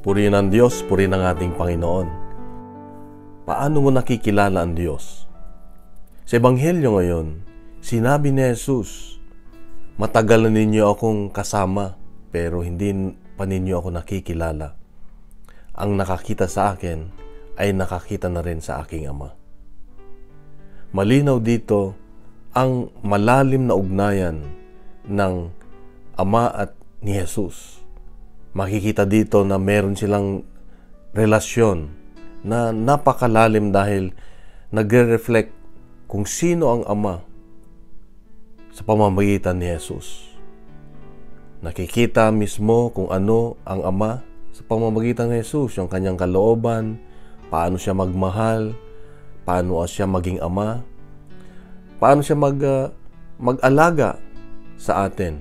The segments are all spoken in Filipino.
Purihin ang Diyos, purihin ang ating Panginoon. Paano mo nakikilala ang Diyos? Sa Ebanghelyo ngayon, sinabi ni Jesus, matagal na ninyo akong kasama, pero hindi pa ninyo ako nakikilala. Ang nakakita sa akin ay nakakita na rin sa aking Ama. Malinaw dito ang malalim na ugnayan ng Ama at ni Jesus. Makikita dito na meron silang relasyon na napakalalim dahil nagre-reflect kung sino ang Ama sa pamamagitan ni Jesus. Nakikita mismo kung ano ang Ama sa pamamagitan ni Jesus, yung kanyang kalooban, paano siya magmahal, paano siya maging Ama, paano siya mag-alaga sa atin,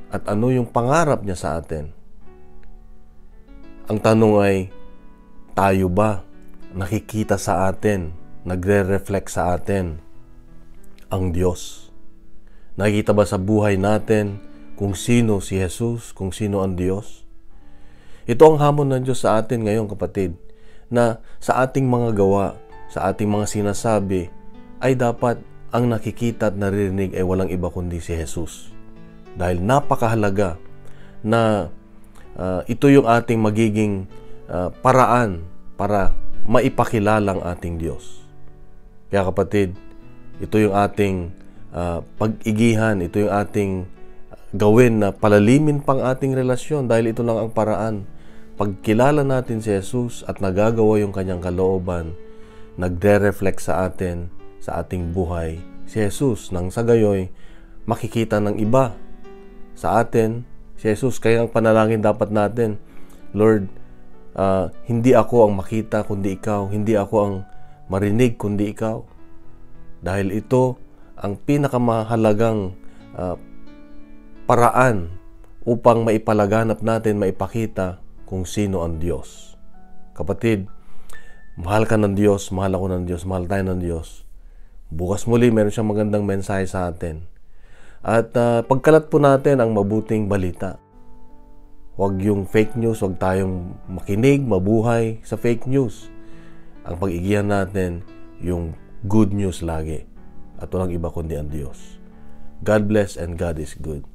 at ano yung pangarap niya sa atin. Ang tanong ay, tayo ba nakikita sa atin, nagre-reflect sa atin ang Diyos? Nakikita ba sa buhay natin kung sino si Jesus, kung sino ang Diyos? Ito ang hamon ng Diyos sa atin ngayon, kapatid, na sa ating mga gawa, sa ating mga sinasabi, ay dapat ang nakikita at naririnig ay walang iba kundi si Jesus. Dahil napakahalaga na ito yung ating magiging paraan para maipakilala ang ating Diyos. Kaya kapatid, ito yung ating pag-igihan, ito yung ating gawin na palalimin pang ating relasyon dahil ito lang ang paraan. Pagkilala natin si Jesus at nagagawa yung kanyang kalooban, nagre-reflect sa atin, sa ating buhay, si Jesus. Nang sa gayoy, makikita ng iba sa atin si Jesus. Kaya ang panalangin dapat natin, Lord, hindi ako ang makita kundi ikaw, hindi ako ang marinig kundi ikaw. Dahil ito ang pinakamahalagang paraan upang maipalaganap natin, maipakita kung sino ang Diyos. Kapatid, mahal ka ng Diyos, mahal ako ng Diyos, mahal tayo ng Diyos. Bukas muli, meron siyang magandang mensahe sa atin. At pagkalat po natin ang mabuting balita. Huwag yung fake news, huwag tayong makinig, mabuhay sa fake news. Ang pag-igihan natin, yung good news lagi. At walang iba kundi ang Diyos. God bless and God is good.